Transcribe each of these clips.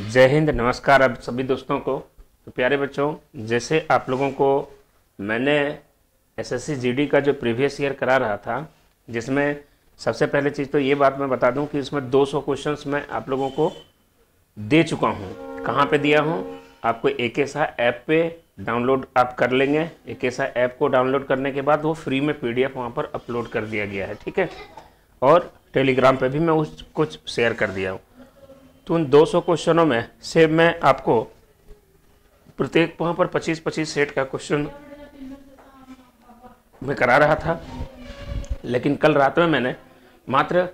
जय हिंद, नमस्कार आप सभी दोस्तों को। तो प्यारे बच्चों, जैसे आप लोगों को मैंने एसएससी जीडी का जो प्रीवियस ईयर करा रहा था, जिसमें सबसे पहले चीज़ तो ये बात मैं बता दूं कि इसमें 200 क्वेश्चंस मैं आप लोगों को दे चुका हूं। कहां पे दिया हूं? आपको एकेसा ऐप पे डाउनलोड आप कर लेंगे। एकेसा ऐप को डाउनलोड करने के बाद वो फ्री में पीडीएफ वहाँ पर अपलोड कर दिया गया है, ठीक है। और टेलीग्राम पे भी मैं उस कुछ शेयर कर दिया हूँ। तो उन 200 क्वेश्चनों में से मैं आपको प्रत्येक वहाँ पर 25-25 सेट का क्वेश्चन मैं करा रहा था, लेकिन कल रात में मैंने मात्र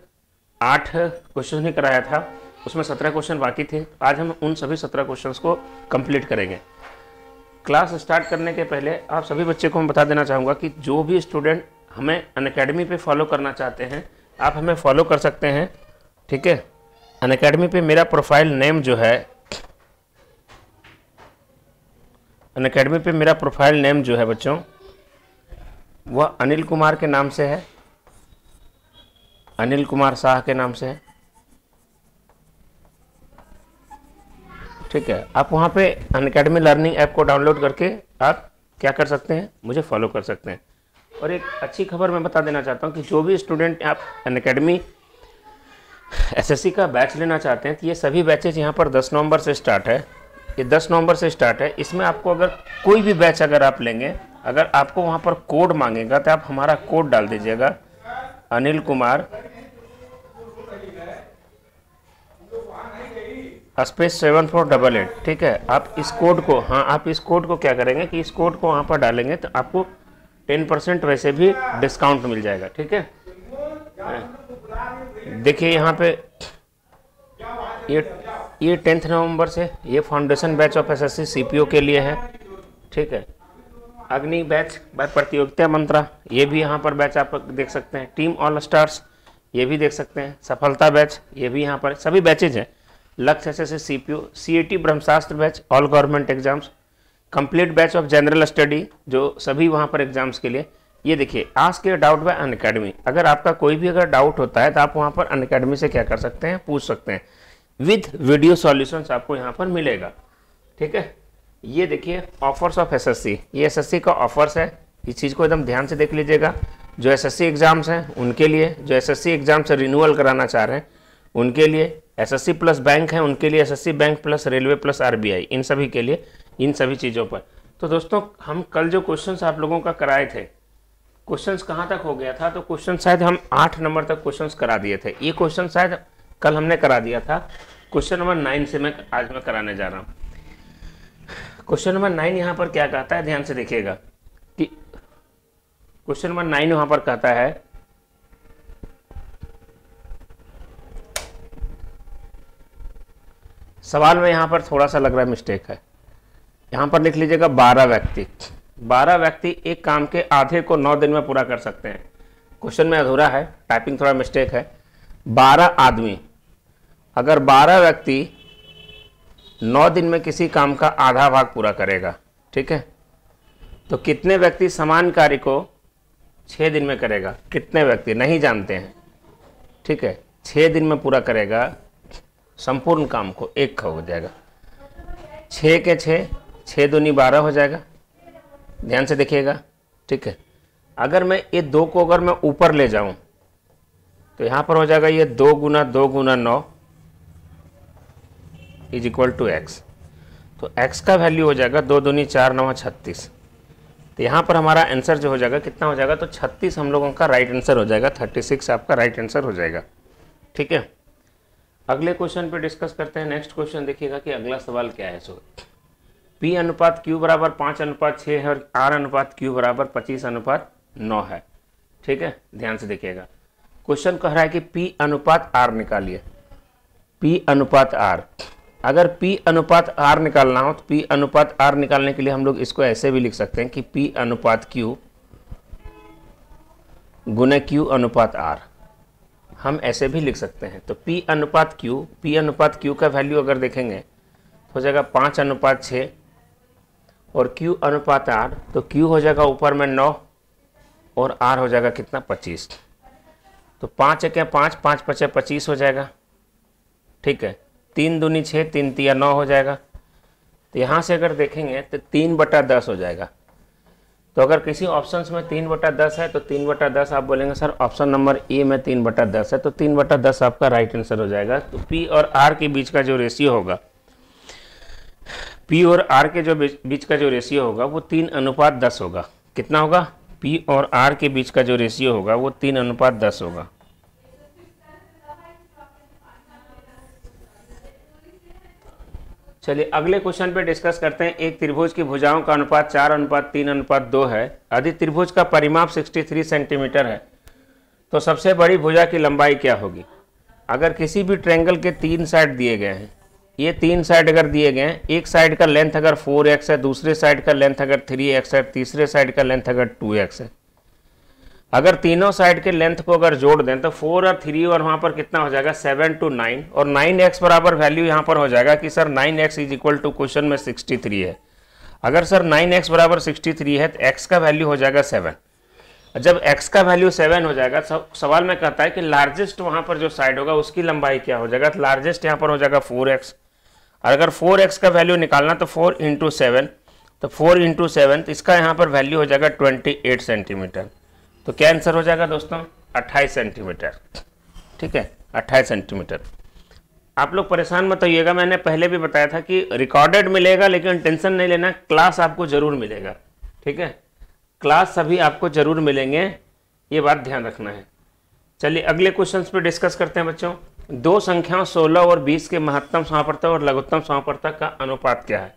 8 क्वेश्चन ही कराया था, उसमें 17 क्वेश्चन बाकी थे। आज हम उन सभी 17 क्वेश्चंस को कंप्लीट करेंगे। क्लास स्टार्ट करने के पहले आप सभी बच्चे को मैं बता देना चाहूँगा कि जो भी स्टूडेंट हमें अनअकैडमी पे फॉलो करना चाहते हैं, आप हमें फॉलो कर सकते हैं, ठीक है। अनअकैडमी पे मेरा प्रोफाइल नेम जो है, अनअकैडमी पे मेरा प्रोफाइल नेम जो है बच्चों, वह अनिल कुमार के नाम से है, अनिल कुमार शाह के नाम से है, ठीक है। आप वहाँ पे अनअकैडमी लर्निंग ऐप को डाउनलोड करके आप क्या कर सकते हैं, मुझे फॉलो कर सकते हैं। और एक अच्छी खबर मैं बता देना चाहता हूँ कि जो भी स्टूडेंट आप अनअकैडमी एसएससी का बैच लेना चाहते हैं, तो ये सभी बैचेज यहाँ पर 10 नवंबर से स्टार्ट है। ये 10 नवंबर से स्टार्ट है। इसमें आपको अगर कोई भी बैच अगर आप लेंगे, अगर आपको वहाँ पर कोड मांगेगा तो आप हमारा कोड डाल दीजिएगा, अनिल कुमार स्पेस 7488, ठीक है। आप इस कोड को, हाँ, आप इस कोड को क्या करेंगे कि इस कोड को वहाँ पर डालेंगे तो आपको 10% वैसे भी डिस्काउंट मिल जाएगा, ठीक है। देखिए यहाँ पे ये 10 नवंबर से ये foundation batch of SSC CPO के लिए है, ठीक है। अग्नि बैच बाय प्रतियोगिता मंत्रा, ये भी यहाँ पर बैच आप देख सकते हैं। टीम ऑल स्टार्स, ये भी देख सकते हैं। सफलता बैच, ये भी यहाँ पर सभी बैचेज हैं। Lakshya SSC CPO, CAT Brahmashastra batch, all government exams, complete batch of general study, जो सभी वहाँ पर एग्जाम्स के लिए। ये देखिए, ask your doubt by Unacademy. अगर आपका कोई भी अगर डाउट होता है तो आप वहाँ पर अनअकैडमी से क्या कर सकते हैं, पूछ सकते हैं। विद वीडियो सॉल्यूशंस आपको यहाँ पर मिलेगा, ठीक है। ये देखिए ऑफर्स ऑफ एसएससी, ये एसएससी का ऑफर्स है। इस चीज़ को एकदम ध्यान से देख लीजिएगा। जो एसएससी एग्जाम्स हैं उनके लिए, जो एसएससी एग्जाम से रिन्यूअल कराना चाह रहे हैं उनके लिए, एसएससी प्लस बैंक है उनके लिए, SSC bank plus railway plus RBI, इन सभी के लिए, इन सभी चीज़ों पर। तो दोस्तों, हम कल जो क्वेश्चन आप लोगों का कराए थे, क्वेश्चंस कहाँ तक हो गया था, तो क्वेश्चन शायद हम 8 नंबर तक क्वेश्चंस करा दिए थे। ये क्वेश्चन शायद कल हमने करा दिया था। क्वेश्चन नंबर 9 से आज मैं कराने जा रहा हूँ। क्वेश्चन नंबर 9 यहाँ पर क्या कहता है, ध्यान से देखिएगा कि क्वेश्चन नंबर 9 यहाँ पर कहता है, सवाल में यहाँ पर थोड़ा सा लग रहा है मिस्टेक है। यहाँ पर लिख लीजिएगा 12 व्यक्ति एक काम के आधे को 9 दिन में पूरा कर सकते हैं। क्वेश्चन में अधूरा है, टाइपिंग थोड़ा मिस्टेक है। 12 आदमी, अगर 12 व्यक्ति 9 दिन में किसी काम का आधा भाग पूरा करेगा, ठीक है, तो कितने व्यक्ति समान कार्य को 6 दिन में करेगा? कितने व्यक्ति नहीं जानते हैं, ठीक है। 6 दिन में पूरा करेगा संपूर्ण काम को, एक हो जाएगा। 6 के 6 दूनी 12 हो जाएगा। ध्यान से देखिएगा, ठीक है। अगर मैं ये 2 को अगर मैं ऊपर ले जाऊं तो यहां पर हो जाएगा ये 2 गुना 2 गुना 9 इज इक्वल टू एक्स। तो x का वैल्यू हो जाएगा 2 दूनी 4 9 36। तो यहाँ पर हमारा आंसर जो हो जाएगा कितना हो जाएगा, तो 36 हम लोगों का राइट आंसर हो जाएगा। 36 आपका राइट आंसर हो जाएगा, ठीक है। अगले क्वेश्चन पे डिस्कस करते हैं। नेक्स्ट क्वेश्चन देखिएगा कि अगला सवाल क्या है। सो P अनुपात Q बराबर 5:6 है और R अनुपात Q बराबर 25:9 है, ठीक है। ध्यान से देखिएगा, क्वेश्चन कह रहा है कि P अनुपात R निकालिए। P अनुपात R, अगर P अनुपात R निकालना हो तो P अनुपात R निकालने के लिए हम लोग इसको ऐसे भी लिख सकते हैं कि P अनुपात Q गुने Q अनुपात R, हम ऐसे भी लिख सकते हैं। तो P अनुपात Q का वैल्यू अगर देखेंगे तो हो जाएगा 5:6 और Q अनुपात R, तो Q हो जाएगा ऊपर में 9 और R हो जाएगा कितना, 25। तो 5 1 5, 5 5 25 हो जाएगा, ठीक है। 3 दूनी 6, 3 तिया 9 हो जाएगा। तो यहाँ से अगर देखेंगे तो 3/10 हो जाएगा। तो अगर किसी ऑप्शन में 3/10 है तो 3/10 आप बोलेंगे सर ऑप्शन नंबर ए में 3/10 है, तो 3/10 आपका राइट आंसर हो जाएगा। तो पी और आर के बीच का जो रेशियो होगा, पी और आर के जो बीच का जो रेशियो होगा वो 3:10 होगा। कितना होगा? पी और आर के बीच का जो रेशियो होगा वो 3:10 होगा। चलिए अगले क्वेश्चन पे डिस्कस करते हैं। एक त्रिभुज की भुजाओं का अनुपात 4:3:2 है। यदि त्रिभुज का परिमाप 63 सेंटीमीटर है तो सबसे बड़ी भुजा की लंबाई क्या होगी? अगर किसी भी ट्रायंगल के 3 साइड दिए गए हैं, ये 3 साइड अगर दिए गए हैं, एक साइड का लेंथ अगर 4x है, दूसरे साइड का लेंथ अगर 3x है, तीसरे साइड का लेंथ अगर 2x है, अगर तीनों साइड के लेंथ को अगर जोड़ दें तो 4 और 3 और वहाँ पर कितना हो जाएगा 7 to 9 और 9x बराबर वैल्यू यहाँ पर हो जाएगा कि sir 9x is equal to question में 63 है। अगर सर 9x बराबर 63 है तो x का वैल्यू हो जाएगा 7। जब x का वैल्यू 7 हो जाएगा, सवाल में कहता है कि लार्जेस्ट वहाँ पर जो साइड होगा उसकी लंबाई क्या हो जाएगा? तो लार्जेस्ट यहाँ पर हो जाएगा 4x। और अगर 4x का वैल्यू निकालना तो 4 × 7, तो 4 × 7 तो इसका यहाँ पर वैल्यू हो जाएगा 28 सेंटीमीटर। तो क्या आंसर हो जाएगा दोस्तों? 28 सेंटीमीटर। ठीक है, 28 सेंटीमीटर। आप लोग परेशान मत होइएगा, मैंने पहले भी बताया था कि रिकॉर्डेड मिलेगा लेकिन टेंशन नहीं लेना, क्लास आपको जरूर मिलेगा। ठीक है, क्लास सभी आपको जरूर मिलेंगे, ये बात ध्यान रखना है। चलिए अगले क्वेश्चन पे डिस्कस करते हैं बच्चों। दो संख्याओं 16 और 20 के महत्तम समापवर्तक और लघुत्तम समापवर्तक का अनुपात क्या है?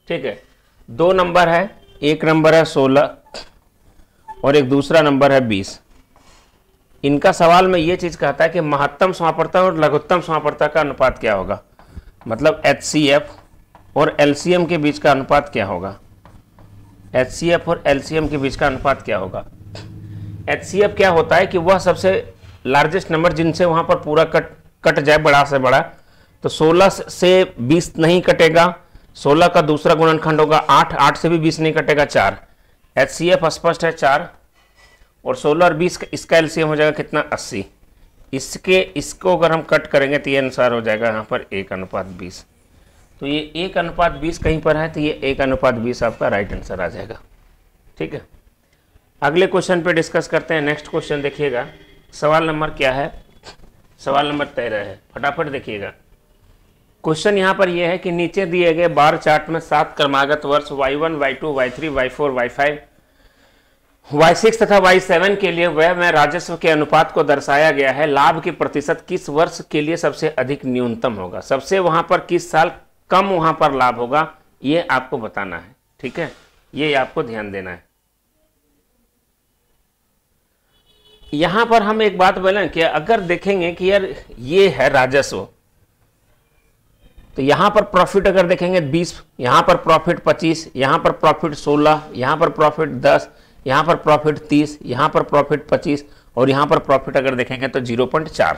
ठीक है, दो नंबर है, एक नंबर है 16 और एक दूसरा नंबर है 20। इनका सवाल में ये चीज कहता है कि महत्तम समापवर्तक और लघुत्तम समापवर्तक का अनुपात क्या होगा, मतलब HCF और LCM के बीच का अनुपात क्या होगा? HCF और LCM के बीच का अनुपात क्या होगा? HCF क्या होता है कि वह सबसे लार्जेस्ट नंबर जिनसे वहां पर पूरा कट जाए बड़ा से बड़ा, तो 16 से 20 नहीं कटेगा, 16 का दूसरा गुणनखंड होगा 8, 8 से भी 20 नहीं कटेगा 4। HCF स्पष्ट है 4 और 16 और 20 इसका LCM हो जाएगा कितना? 80। इसको अगर हम कट करेंगे तो ये अनुसार हो जाएगा यहाँ पर 1:20। तो ये 1:20 कहीं पर है तो ये 1:20 आपका राइट आंसर आ जाएगा। ठीक है, अगले क्वेश्चन पे डिस्कस करते हैं। नेक्स्ट क्वेश्चन देखिएगा, सवाल नंबर क्या है? सवाल नंबर 13 है, फटाफट देखिएगा। क्वेश्चन यहाँ पर यह है कि नीचे दिए गए बार चार्ट में 7 क्रमागत वर्ष y1, y2, y3, y4, y5, y6 तथा y7 के लिए व्यय में राजस्व के अनुपात को दर्शाया गया है। लाभ की प्रतिशत किस वर्ष के लिए सबसे अधिक न्यूनतम होगा? सबसे वहां पर किस साल कम वहां पर लाभ होगा, ये आपको बताना है। ठीक है, ये आपको ध्यान देना है। यहां पर हम एक बात बोलें कि अगर देखेंगे कि यार ये है राजस्व, तो यहां पर प्रॉफिट अगर देखेंगे 20, यहां पर प्रॉफिट 25, यहां पर प्रॉफिट 16, यहां पर प्रॉफिट 10, यहां पर प्रॉफिट 30, यहां पर प्रॉफिट 25 और यहां पर प्रॉफिट अगर देखेंगे तो 0.4।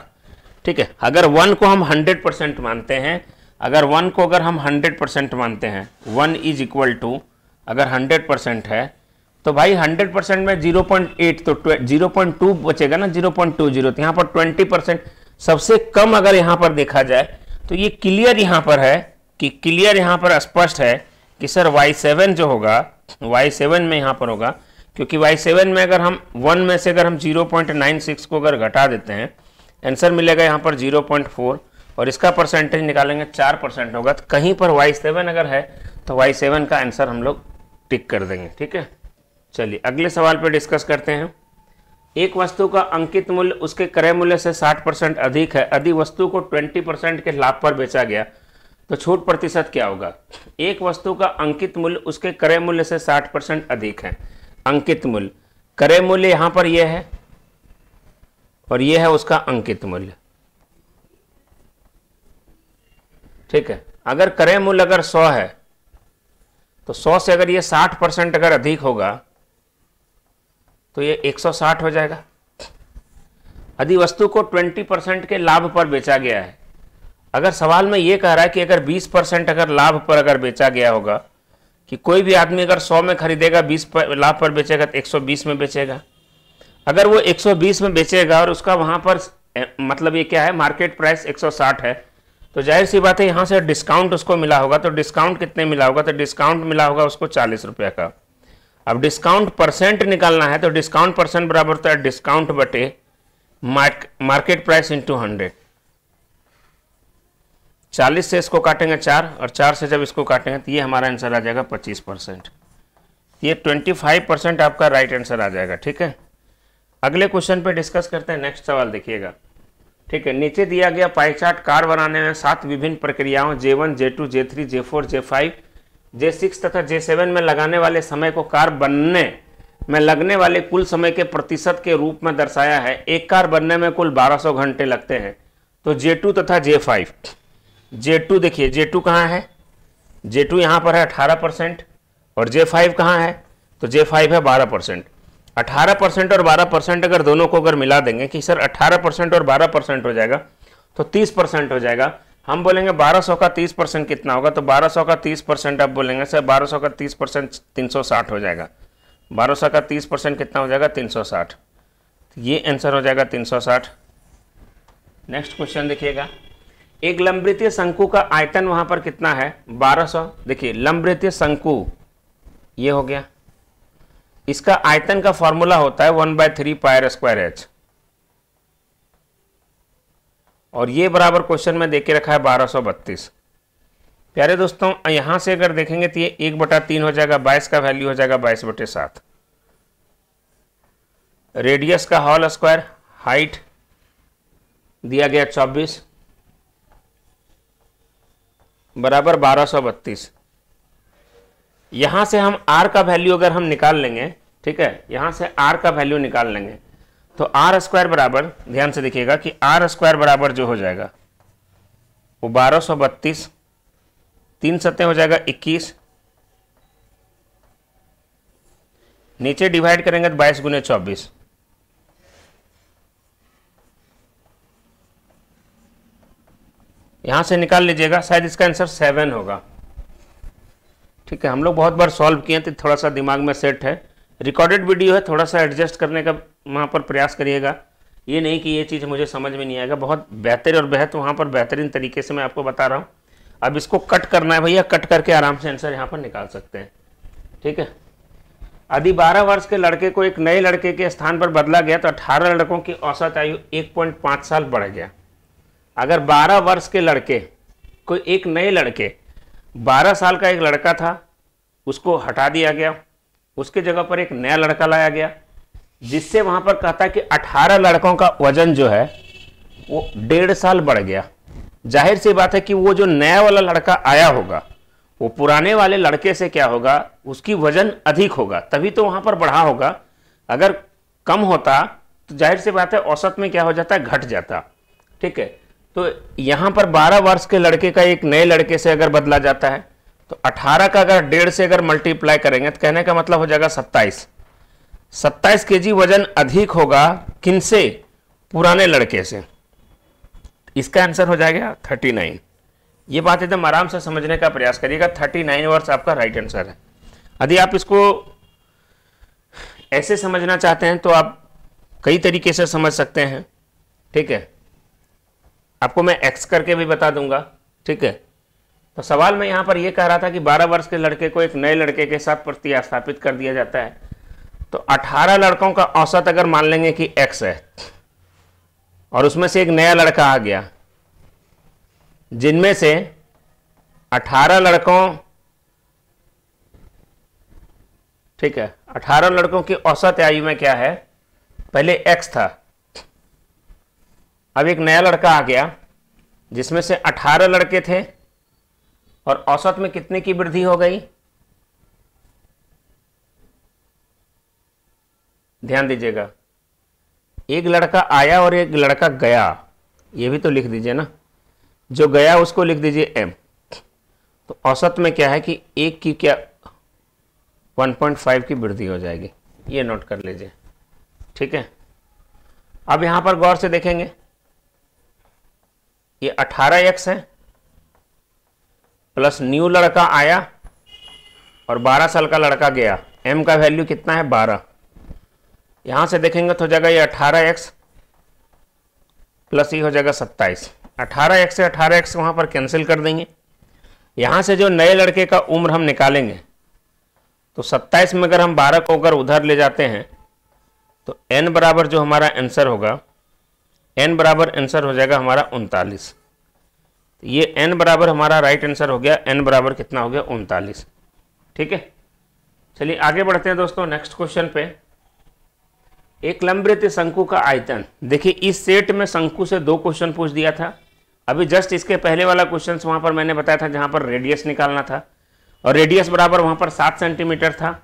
ठीक है, अगर 1 को हम 100% मानते हैं, अगर 1 को अगर हम 100% मानते हैं, 1 इज इक्वल टू अगर 100% है तो भाई 100% में 0.8 तो 0.2 बचेगा ना, 0.20। तो यहाँ पर 20% सबसे कम अगर यहाँ पर देखा जाए तो ये क्लियर यहाँ पर है कि क्लियर यहाँ पर स्पष्ट है कि सर y7 जो होगा, y7 में यहाँ पर होगा, क्योंकि y7 में अगर हम 1 में से अगर हम 0.96 को अगर घटा देते हैं, आंसर मिलेगा यहाँ पर 0.4 और इसका परसेंटेज निकालेंगे 4% होगा। तो कहीं पर y7 अगर है तो y7 का आंसर हम लोग टिक कर देंगे। ठीक है, चलिए अगले सवाल पे डिस्कस करते हैं। एक वस्तु का अंकित मूल्य उसके क्रय मूल्य से 60% अधिक है। यदि वस्तु को 20% के लाभ पर बेचा गया तो छूट प्रतिशत क्या होगा? एक वस्तु का अंकित मूल्य उसके क्रय मूल्य से 60% अधिक है। अंकित मूल्य, क्रय मूल्य यहां पर यह है और यह है उसका अंकित मूल्य। ठीक है, अगर क्रय मूल्य अगर 100 है तो 100 से अगर ये 60% अगर अधिक होगा तो ये 160 हो जाएगा। यदि वस्तु को 20% के लाभ पर बेचा गया है, अगर सवाल में ये कह रहा है कि अगर 20% अगर लाभ पर अगर बेचा गया होगा, कि कोई भी आदमी अगर 100 में खरीदेगा 20 पर लाभ पर बेचेगा तो 120 में बेचेगा। अगर वो 120 में बेचेगा और उसका वहां पर मतलब ये क्या है, मार्केट प्राइस 160 है, तो जाहिर सी बात है यहाँ से डिस्काउंट उसको मिला होगा, तो डिस्काउंट कितने मिला होगा, तो डिस्काउंट मिला होगा उसको 40 रुपये का। अब डिस्काउंट परसेंट निकालना है, तो डिस्काउंट परसेंट बराबर होता है डिस्काउंट बटे मार्केट प्राइस इंटू 100। 40 से इसको काटेंगे 4 और 4 से जब इसको काटेंगे तो ये हमारा आंसर आ जाएगा 25%। ये 25% आपका राइट आंसर आ जाएगा। ठीक है, अगले क्वेश्चन पे डिस्कस करते हैं। नेक्स्ट सवाल देखिएगा। ठीक है, नीचे दिया गया पाई चार्ट कार बनाने में 7 विभिन्न प्रक्रियाओं J1, J2, J3, J4, J5, J6 तथा J7 में लगाने वाले समय को कार बनने में लगने वाले कुल समय के प्रतिशत के रूप में दर्शाया है। एक कार बनने में कुल 1200 घंटे लगते हैं। तो J2 तथा J5, J2 देखिए J2 कहाँ है, J2 यहाँ पर है 18% और J5 कहाँ है, तो J5 है 12%। 18% और 12% अगर दोनों को अगर मिला देंगे कि सर 18% और 12% हो जाएगा तो 30% हो जाएगा। हम बोलेंगे 1200 का 30% कितना होगा, तो 1200 का 30% आप बोलेंगे सर 1200 का 30% 360 हो जाएगा। 1200 का 30% कितना हो जाएगा, 360। ये आंसर हो जाएगा 360। नेक्स्ट क्वेश्चन देखिएगा। एक लंबवृत्तीय शंकु का आयतन वहां पर कितना है, 1200। देखिए लंबवृत्तीय शंकु ये हो गया, इसका आयतन का फॉर्मूला होता है 1/3 πr²h और ये बराबर क्वेश्चन में देके रखा है 1232। प्यारे दोस्तों यहां से अगर देखेंगे तो ये 1/3 हो जाएगा, 22 का वैल्यू हो जाएगा 22/7। रेडियस का होल स्क्वायर, हाइट दिया गया 24 बराबर 1232। यहां से हम r का वैल्यू अगर हम निकाल लेंगे, ठीक है, यहां से r का वैल्यू निकाल लेंगे तो r² बराबर, ध्यान से देखिएगा कि r² बराबर जो हो जाएगा वो 1232, 3 सत्ते हो जाएगा 21, नीचे डिवाइड करेंगे तो 22 × 24, यहां से निकाल लीजिएगा, शायद इसका आंसर 7 होगा। ठीक है, हम लोग बहुत बार सॉल्व किए तो थोड़ा सा दिमाग में सेट है। रिकॉर्डेड वीडियो है, थोड़ा सा एडजस्ट करने का वहाँ पर प्रयास करिएगा। ये नहीं कि ये चीज़ मुझे समझ में नहीं आएगा, बहुत बेहतर और बेहतर वहाँ पर बेहतरीन तरीके से मैं आपको बता रहा हूँ। अब इसको कट करना है भैया, कट करके आराम से आंसर यहाँ पर निकाल सकते हैं। ठीक है, यदि 12 वर्ष के लड़के को एक नए लड़के के स्थान पर बदला गया तो 18 लड़कों की औसत आयु 1.5 साल बढ़ गया। अगर 12 वर्ष के लड़के कोई एक नए लड़के, 12 साल का एक लड़का था उसको हटा दिया गया, उसके जगह पर एक नया लड़का लाया गया, जिससे वहां पर कहता है कि 18 लड़कों का वजन जो है वो 1.5 साल बढ़ गया। जाहिर सी बात है कि वो जो नया वाला लड़का आया होगा वो पुराने वाले लड़के से क्या होगा, उसकी वजन अधिक होगा, तभी तो वहां पर बढ़ा होगा। अगर कम होता तो जाहिर सी बात है औसत में क्या हो जाता है, घट जाता। ठीक है, तो यहां पर 12 वर्ष के लड़के का एक नए लड़के से अगर बदला जाता है तो 18 का अगर 1.5 से अगर मल्टीप्लाई करेंगे तो कहने का मतलब हो जाएगा 27 kg वजन अधिक होगा किनसे, पुराने लड़के से। इसका आंसर हो जाएगा 39। ये बात एकदम आराम से समझने का प्रयास करिएगा। 39 वर्ष आपका राइट आंसर है। यदि आप इसको ऐसे समझना चाहते हैं तो आप कई तरीके से समझ सकते हैं। ठीक है, आपको मैं एक्स करके भी बता दूंगा। ठीक है, तो सवाल में यहां पर यह कह रहा था कि 12 वर्ष के लड़के को एक नए लड़के के साथ प्रतिस्थापित कर दिया जाता है, तो 18 लड़कों का औसत अगर मान लेंगे कि x है और उसमें से एक नया लड़का आ गया, जिनमें से 18 लड़कों, ठीक है, 18 लड़कों की औसत आयु में क्या है, पहले x था, अब एक नया लड़का आ गया जिसमें से 18 लड़के थे और औसत में कितने की वृद्धि हो गई, ध्यान दीजिएगा, एक लड़का आया और एक लड़का गया, ये भी तो लिख दीजिए ना, जो गया उसको लिख दीजिए m। तो औसत में क्या है कि एक की क्या 1.5 की वृद्धि हो जाएगी, ये नोट कर लीजिए। ठीक है, अब यहां पर गौर से देखेंगे, ये 18x है प्लस न्यू लड़का आया और 12 साल का लड़का गया, m का वैल्यू कितना है 12। यहां से देखेंगे तो हो जाएगा ये 18x प्लस ये हो जाएगा 27। 18x से 18x वहाँ पर कैंसिल कर देंगे। यहाँ से जो नए लड़के का उम्र हम निकालेंगे तो 27 में अगर हम 12 को अगर उधर ले जाते हैं तो n बराबर जो हमारा आंसर होगा, n बराबर आंसर हो जाएगा हमारा 39। ये n बराबर हमारा राइट आंसर हो गया, n बराबर कितना हो गया 39। ठीक है, चलिए आगे बढ़ते हैं दोस्तों नेक्स्ट क्वेश्चन पे। एक लंबवृत्तीय शंकु का आयतन, देखिए इस सेट में शंकु से 2 क्वेश्चन पूछ दिया था। अभी जस्ट इसके पहले वाला क्वेश्चन वहां पर मैंने बताया था जहां पर रेडियस निकालना था और रेडियस बराबर वहां पर 7 सेंटीमीटर था।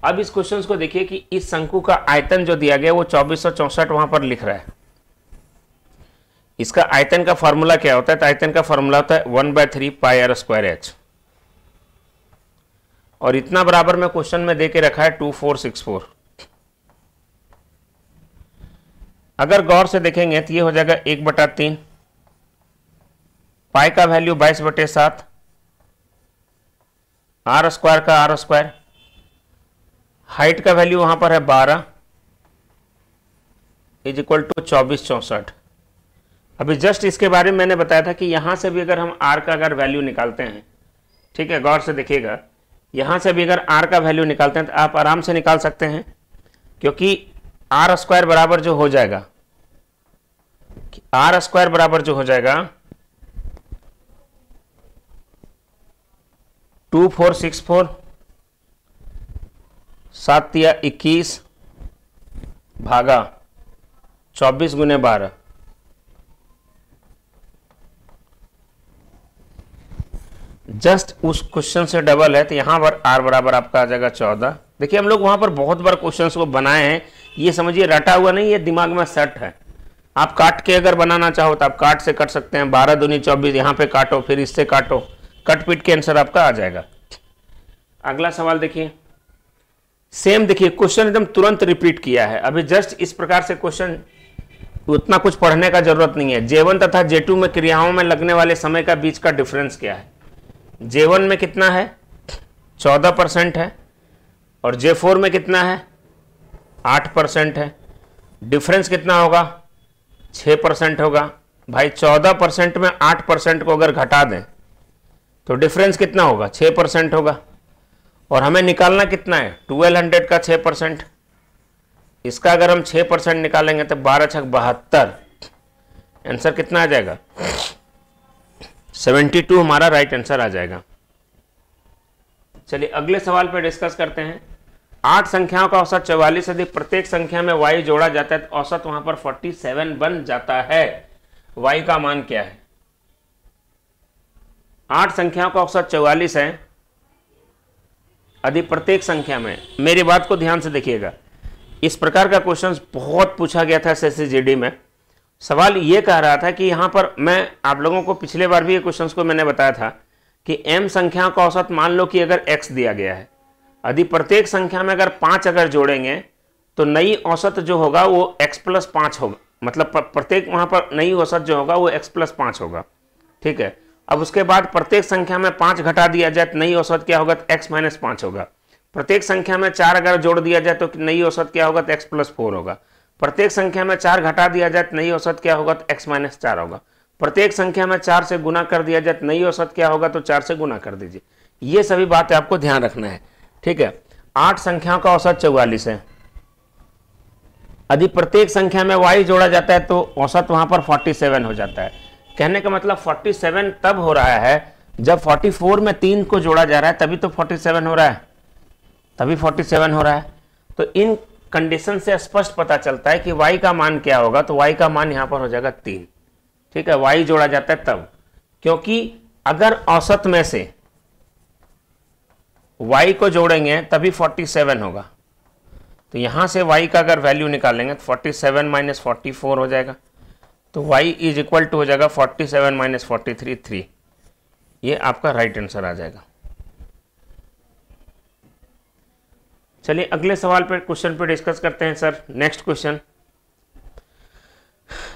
अब इस क्वेश्चन को देखिए कि इस शंकु का आयतन जो दिया गया वो 2464 वहां पर लिख रहा है। इसका आयतन का फॉर्मूला क्या होता है? तो आयतन का फॉर्मूला होता है 1/3 πr²h और इतना बराबर में क्वेश्चन में देके रखा है 2464। अगर गौर से देखेंगे तो ये हो जाएगा 1/3, पाई का वैल्यू 22/7, r² का r², हाइट का वैल्यू वहां पर है 12 इज इक्वल टू 2464। अभी जस्ट इसके बारे में मैंने बताया था कि यहां से भी अगर हम r का अगर वैल्यू निकालते हैं, ठीक है, गौर से देखिएगा, यहां से भी अगर r का वैल्यू निकालते हैं तो आप आराम से निकाल सकते हैं, क्योंकि r² बराबर जो हो जाएगा, r² बराबर जो हो जाएगा 2464, 7 या 21 भागा 24 गुने 12, जस्ट उस क्वेश्चन से डबल है तो यहां पर r बराबर आपका आ जाएगा 14। देखिए हम लोग वहां पर बहुत बार क्वेश्चंस को बनाए हैं, ये समझिए रटा हुआ नहीं, ये दिमाग में सेट है। आप काट के अगर बनाना चाहो तो आप काट से कट सकते हैं, 12 दूनी 24, यहां पे काटो फिर इससे काटो, कट पीट के आंसर आपका आ जाएगा। अगला सवाल देखिए, सेम देखिए क्वेश्चन एकदम तुरंत रिपीट किया है। अभी जस्ट इस प्रकार से क्वेश्चन उतना कुछ पढ़ने का जरूरत नहीं है। J1 तथा J2 में क्रियाओं में लगने वाले समय का बीच का डिफरेंस क्या है? J1 में कितना है? 14% है और J4 में कितना है? 8% है। डिफरेंस कितना होगा? 6% होगा। भाई 14% में 8% को अगर घटा दें तो डिफरेंस कितना होगा? 6% होगा। और हमें निकालना कितना है? 1200 का 6%। इसका अगर हम 6% निकालेंगे तो 12 छक 72, आंसर कितना आ जाएगा? 72 हमारा राइट आंसर आ जाएगा। चलिए अगले सवाल पर डिस्कस करते हैं। 8 संख्याओं का औसत 44 यदि प्रत्येक संख्या में y जोड़ा जाता है तो औसत वहां पर 47 बन जाता है। y का मान क्या है? 8 संख्याओं का औसत 44 है, यदि प्रत्येक संख्या में, मेरी बात को ध्यान से देखिएगा, इस प्रकार का क्वेश्चन बहुत पूछा गया था SSC में। सवाल ये कह रहा था कि यहां पर मैं आप लोगों को पिछले बार भी ये क्वेश्चन को मैंने बताया था कि m संख्याओं का औसत मान लो कि अगर x दिया गया है, यदि प्रत्येक संख्या में अगर 5 अगर जोड़ेंगे तो नई औसत जो होगा वो x+5 होगा, मतलब प्रत्येक वहां पर नई औसत जो होगा वो x+5 होगा। ठीक है, अब उसके बाद प्रत्येक संख्या में 5 घटा दिया जाए तो नई औसत क्या होगा? तो x-5 होगा। प्रत्येक संख्या में 4 अगर जोड़ दिया जाए तो नई औसत क्या होगा? तो x+4 होगा। प्रत्येक संख्या में 4 घटा दिया जाए तो नई औसत क्या होगा? तो x-4 होगा। प्रत्येक संख्या में 4 से गुना कर दिया जाए तो नई औसत क्या होगा? तो 4 से गुना कर दीजिए। ये सभी बातें आपको ध्यान रखना है। ठीक है, 8 संख्याओं का औसत 44 है, यदि प्रत्येक संख्या में y जोड़ा जाता है तो औसत वहां पर 47 हो जाता है। कहने का मतलब 47 तब हो रहा है जब 44 में 3 को जोड़ा जा रहा है, तभी तो 47 हो रहा है, तभी 47 हो रहा है। तो इन कंडीशन से स्पष्ट पता चलता है कि y का मान क्या होगा? तो y का मान यहां पर हो जाएगा 3। ठीक है, y जोड़ा जाता है तब, क्योंकि अगर औसत में से y को जोड़ेंगे तभी 47 होगा। तो यहां से y का अगर वैल्यू निकालेंगे तो 47 - 44 हो जाएगा। तो y इज इक्वल टू हो जाएगा 47 - 43 3। ये आपका राइट आंसर आ जाएगा। चलिए अगले सवाल पर क्वेश्चन पे डिस्कस करते हैं सर। नेक्स्ट क्वेश्चन,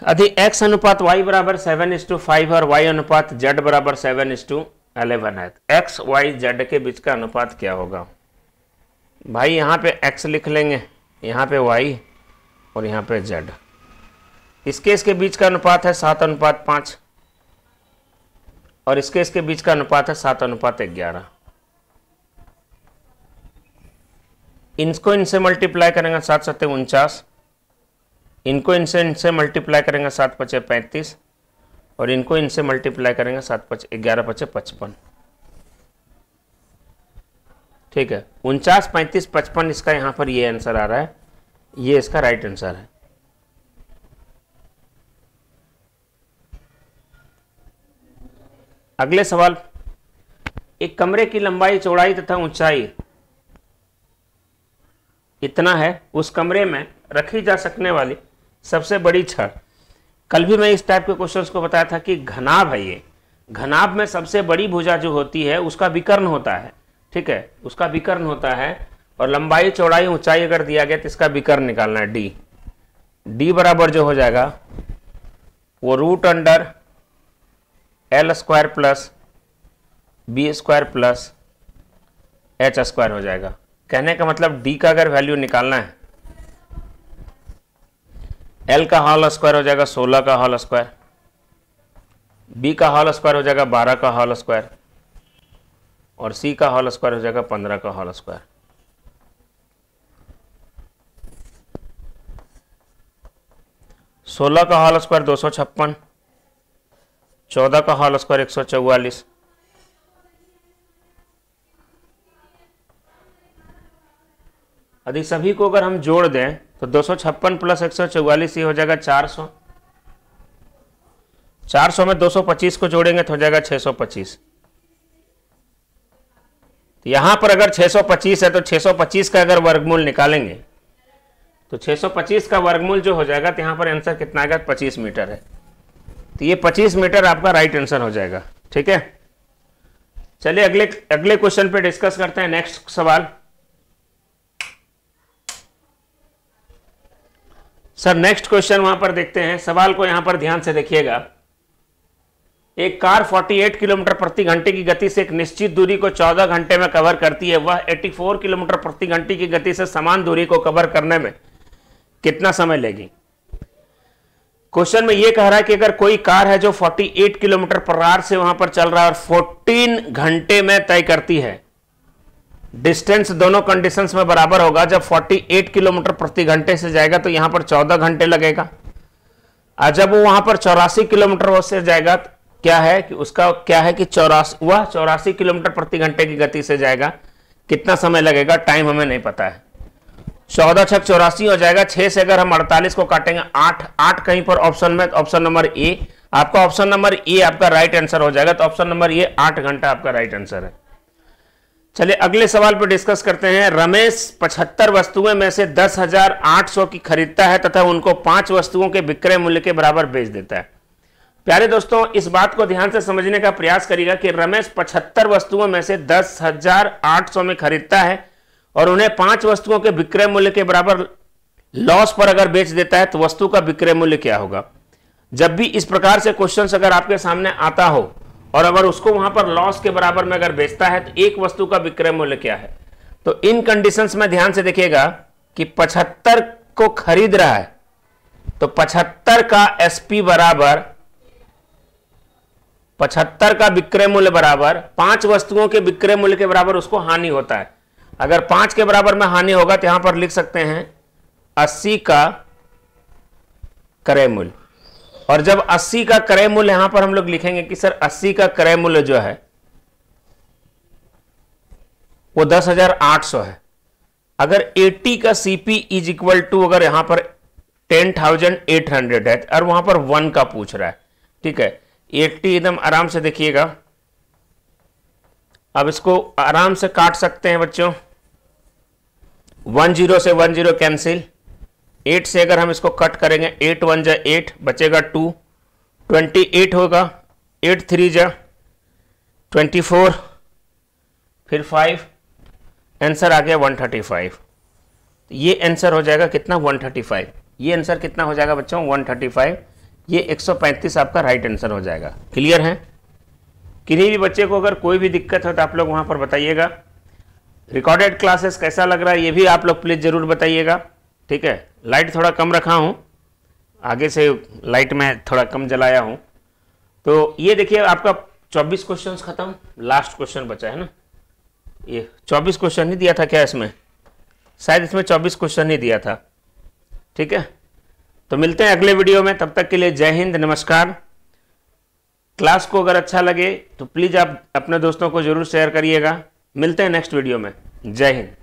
यदि x अनुपात y बराबर 7:5 और y अनुपात z बराबर 7:11 है, x y z के बीच का अनुपात क्या होगा? भाई यहाँ पे x लिख लेंगे, यहाँ पे y और यहाँ पे z। इस केस के बीच का अनुपात है 7:5। और इसके बीच का अनुपात है 7:11। इनको इनसे मल्टीप्लाई करेंगे 7 सत्ते 49, इनको इनसे मल्टीप्लाई करेंगे 7 पचे 35 और इनको इनसे मल्टीप्लाई करेंगे 7 पचे 11 पचे 55। ठीक है, 49, 35, 55 इसका यहां पर ये आंसर आ रहा है, ये इसका राइट आंसर है। अगले सवाल, एक कमरे की लंबाई, चौड़ाई तथा ऊंचाई इतना है, उस कमरे में रखी जा सकने वाली सबसे बड़ी छड़। कल भी मैं इस टाइप के क्वेश्चंस को बताया था कि घनाभ है ये, घनाभ में सबसे बड़ी भुजा जो होती है उसका विकर्ण होता है। ठीक है, उसका विकर्ण होता है और लंबाई, चौड़ाई, ऊंचाई अगर दिया गया तो इसका विकर्ण निकालना है। डी बराबर जो हो जाएगा वो √L² plus B² plus H² हो जाएगा। कहने का मतलब डी का अगर वैल्यू निकालना है, L का होल स्क्वायर हो जाएगा 16 का होल स्क्वायर, B का होल स्क्वायर हो जाएगा 12 का होल स्क्वायर और C का होल स्क्वायर हो जाएगा 15 का होल स्क्वायर। सोलह का होल स्क्वायर 256, 14 का होल स्क्वायर 144, यदि सभी को अगर हम जोड़ दें तो 256 प्लस 144 ये हो जाएगा 400। 400 में 225 को जोड़ेंगे तो हो जाएगा 625। तो यहां पर अगर 625 है तो 625 का अगर वर्गमूल निकालेंगे तो 625 का वर्गमूल जो हो जाएगा तो यहां पर आंसर कितना आएगा, 25 मीटर है। तो ये 25 मीटर आपका राइट आंसर हो जाएगा। ठीक है, चलिए अगले क्वेश्चन पे डिस्कस करते हैं। नेक्स्ट सवाल, सर नेक्स्ट क्वेश्चन वहां पर देखते हैं। सवाल को यहां पर ध्यान से देखिएगा। एक कार 48 किलोमीटर प्रति घंटे की गति से एक निश्चित दूरी को 14 घंटे में कवर करती है। वह 84 किलोमीटर प्रति घंटे की गति से समान दूरी को कवर करने में कितना समय लेगी? क्वेश्चन में यह कह रहा है कि अगर कोई कार है जो 48 किलोमीटर पर आवर से वहां पर चल रहा है और 14 घंटे में तय करती है, डिस्टेंस दोनों कंडीशंस में बराबर होगा। जब 48 किलोमीटर प्रति घंटे से जाएगा तो यहां पर 14 घंटे लगेगा, और जब वो वहां पर 84 किलोमीटर से जाएगा तो क्या है कि उसका क्या है कि 84 किलोमीटर प्रति घंटे की गति से जाएगा, कितना समय लगेगा? टाइम हमें नहीं पता है। 14 छक 84 हो जाएगा। 6 से अगर हम 48 को काटेंगे 8 कहीं पर ऑप्शन में, ऑप्शन नंबर ए आपका, ऑप्शन नंबर ए आपका राइट आंसर हो जाएगा। तो ऑप्शन नंबर ए 8 घंटा आपका राइट आंसर है। चलिए अगले सवाल पर डिस्कस करते हैं। रमेश 75 वस्तुएं में से 10,800 की खरीदता है तथा उनको 5 वस्तुओं के विक्रय मूल्य के बराबर बेच देता है। प्यारे दोस्तों, इस बात को ध्यान से समझने का प्रयास करिएगा कि रमेश 75 वस्तुओं में से 10,800 में खरीदता है और उन्हें 5 वस्तुओं के विक्रय मूल्य के बराबर लॉस पर अगर बेच देता है तो वस्तु का विक्रय मूल्य क्या होगा? जब भी इस प्रकार से क्वेश्चंस अगर आपके सामने आता हो और अगर उसको वहां पर लॉस के बराबर में अगर बेचता है तो एक वस्तु का विक्रय मूल्य क्या है? तो इन कंडीशंस में ध्यान से देखिएगा कि 75 को खरीद रहा है तो 75 का एसपी बराबर 75 का विक्रय मूल्य बराबर 5 वस्तुओं के विक्रय मूल्य के बराबर उसको हानि होता है। अगर 5 के बराबर में हानि होगा तो यहां पर लिख सकते हैं 80 का क्रय मूल्य। और जब 80 का क्रय मूल्य यहां पर हम लोग लिखेंगे कि सर 80 का क्रय मूल्य जो है वो 10,800 है। अगर 80 का सीपी इज इक्वल टू अगर यहां पर 10,800 है और वहां पर 1 का पूछ रहा है, ठीक है, 80 एकदम आराम से देखिएगा। अब इसको आराम से काट सकते हैं बच्चों। 10 से 10 कैंसिल। 8 से अगर हम इसको कट करेंगे 8 1 जा 8 बचेगा 2, 28 होगा। 8 3 जा 24, फिर 5, आंसर आ गया 135। ये आंसर हो जाएगा कितना? 135। ये आंसर कितना हो जाएगा बच्चों? 135। ये 135 आपका राइट आंसर हो जाएगा। क्लियर है? किन्हीं भी बच्चे को अगर कोई भी दिक्कत हो तो आप लोग वहां पर बताइएगा। रिकॉर्डेड क्लासेस कैसा लग रहा है ये भी आप लोग प्लीज जरूर बताइएगा। ठीक है, लाइट थोड़ा कम रखा हूं, आगे से लाइट में थोड़ा कम जलाया हूं। तो ये देखिए आपका 24 क्वेश्चंस खत्म, लास्ट क्वेश्चन बचा है ना। ये 24 क्वेश्चन ही दिया था क्या इसमें? शायद इसमें 24 क्वेश्चन ही दिया था। ठीक है, तो मिलते हैं अगले वीडियो में, तब तक के लिए जय हिंद, नमस्कार। क्लास को अगर अच्छा लगे तो प्लीज़ आप अपने दोस्तों को जरूर शेयर करिएगा। मिलते हैं नेक्स्ट वीडियो में। जय हिंद।